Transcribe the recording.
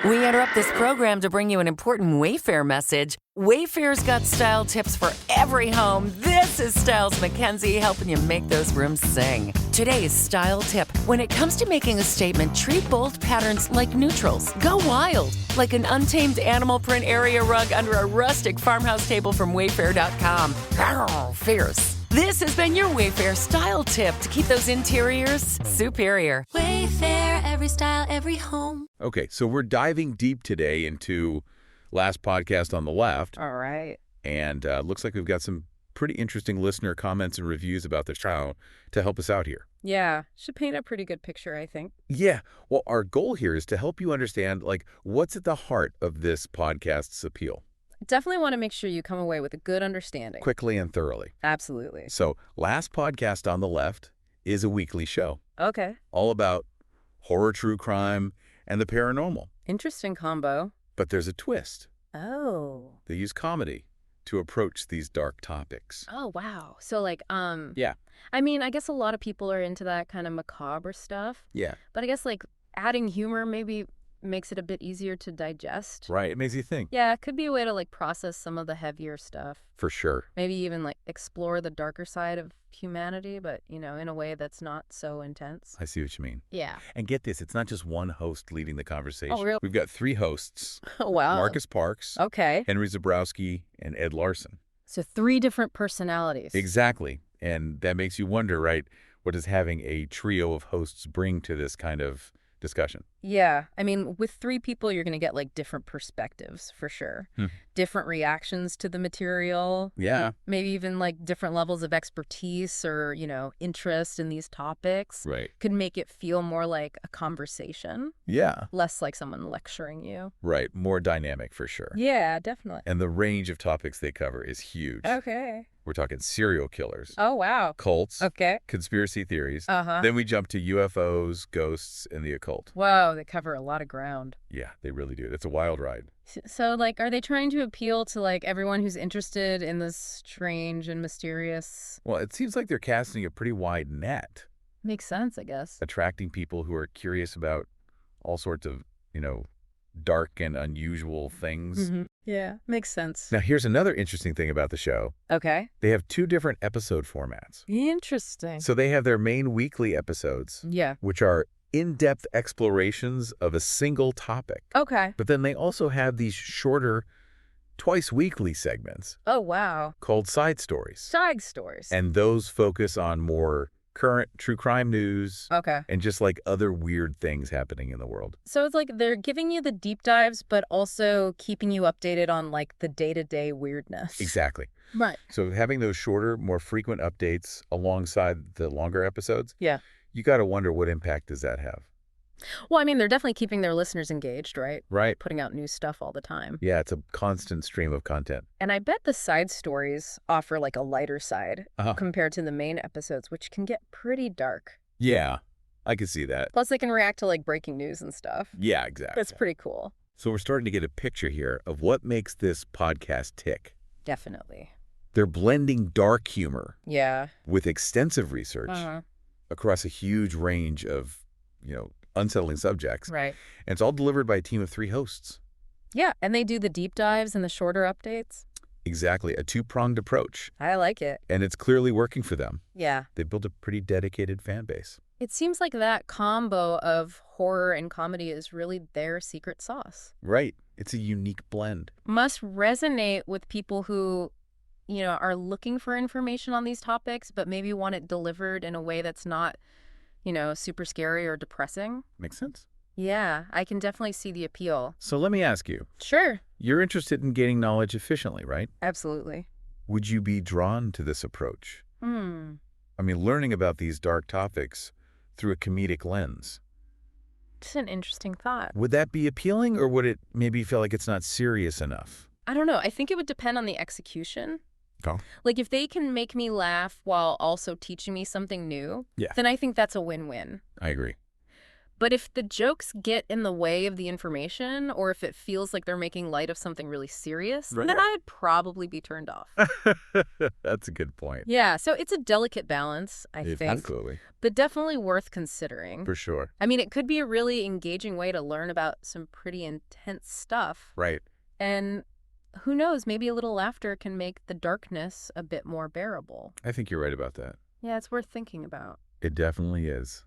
We interrupt this program to bring you an important Wayfair message. Wayfair's got style tips for every home. This is Styles McKenzie helping you make those rooms sing. Today's style tip. When it comes to making a statement, treat bold patterns like neutrals. Go wild, like an untamed animal print area rug under a rustic farmhouse table from Wayfair.com. Arr, fierce. This has been your Wayfair style tip to keep those interiors superior. Wayfair, every style, every home. Okay, so we're diving deep today into last podcast on the left. All right. And looks like we've got some pretty interesting listener comments and reviews about the show to help us out here. Yeah, should paint a pretty good picture, I think. Yeah, well, our goal here is to help you understand, like, what's at the heart of this podcast's appeal. Definitely want to make sure you come away with a good understanding. Quickly and thoroughly. Absolutely. So, last podcast on the left is a weekly show. Okay. All about horror, true crime, and the paranormal. Interesting combo. But there's a twist. Oh. They use comedy to approach these dark topics. Oh, wow. So, like, Yeah. I mean, I guess a lot of people are into that kind of macabre stuff. Yeah. But I guess, like, adding humor maybe makes it a bit easier to digest. Right. It makes you think. Yeah, it could be a way to, like, process some of the heavier stuff. For sure. Maybe even, like, explore the darker side of humanity, but, you know, in a way that's not so intense. I see what you mean. Yeah. And get this, it's not just one host leading the conversation. Oh, really? We've got 3 hosts. Oh, wow. Marcus Parks, Okay. Henry Zabrowski, and Ed Larson. So 3 different personalities. Exactly. And that makes you wonder, right, what does having a trio of hosts bring to this kind of discussion? Yeah. I mean, with 3 people, you're going to get, like, different perspectives, for sure. Different reactions to the material. Yeah. Maybe even, like, different levels of expertise or, you know, interest in these topics. Right. Could make it feel more like a conversation. Yeah. Less like someone lecturing you. Right. More dynamic for sure. Yeah, definitely. And the range of topics they cover is huge. Okay. We're talking serial killers, Oh, wow. cults, Okay. conspiracy theories. Uh-huh. Then we jump to UFOs, ghosts, and the occult. Whoa, they cover a lot of ground. Yeah, they really do. It's a wild ride. So, like, are they trying to appeal to, like, everyone who's interested in this strange and mysterious? Well, it seems like they're casting a pretty wide net, Makes sense, I guess. attracting people who are curious about all sorts of, dark and unusual things. Yeah, makes sense. Now, here's another interesting thing about the show. Okay. They have 2 different episode formats. Interesting. So they have their main weekly episodes, Yeah. which are in-depth explorations of a single topic. Okay. But then they also have these shorter, twice-weekly segments Oh, wow. called side stories. Side stories. And those focus on more current true crime news Okay. and just like other weird things happening in the world. So it's like they're giving you the deep dives, but also keeping you updated on, like, the day-to-day weirdness. Exactly. Right. So having those shorter, more frequent updates alongside the longer episodes, Yeah. you got to wonder what impact does that have? Well, I mean, they're definitely keeping their listeners engaged, right? Right. Putting out new stuff all the time. Yeah, it's a constant stream of content. And I bet the side stories offer, like, a lighter side Uh-huh. compared to the main episodes, which can get pretty dark. Yeah, I could see that. Plus, they can react to, like, breaking news and stuff. Yeah, exactly. That's pretty cool. So we're starting to get a picture here of what makes this podcast tick. Definitely. They're blending dark humor Yeah. with extensive research Uh-huh. across a huge range of, unsettling subjects. Right. And it's all delivered by a team of 3 hosts. Yeah, and they do the deep dives and the shorter updates. Exactly, a 2-pronged approach. I like it. And it's clearly working for them. Yeah. They've built a pretty dedicated fan base. It seems like that combo of horror and comedy is really their secret sauce. Right. It's a unique blend. Must resonate with people who, are looking for information on these topics, but maybe want it delivered in a way that's not, super scary or depressing. Makes sense. Yeah, I can definitely see the appeal. So let me ask you. Sure. You're interested in gaining knowledge efficiently, right? Absolutely. Would you be drawn to this approach? I mean, learning about these dark topics through a comedic lens. Just an interesting thought. Would that be appealing, or would it maybe feel like it's not serious enough? I don't know. I think it would depend on the execution. Oh. Like, if they can make me laugh while also teaching me something new, Yeah. then I think that's a win-win. I agree. But if the jokes get in the way of the information, or if it feels like they're making light of something really serious, Right. then I'd probably be turned off. That's a good point. Yeah, so it's a delicate balance, I think, Absolutely. but definitely worth considering. For sure. I mean, it could be a really engaging way to learn about some pretty intense stuff. Right. And who knows, maybe a little laughter can make the darkness a bit more bearable. I think you're right about that. Yeah, it's worth thinking about. It definitely is.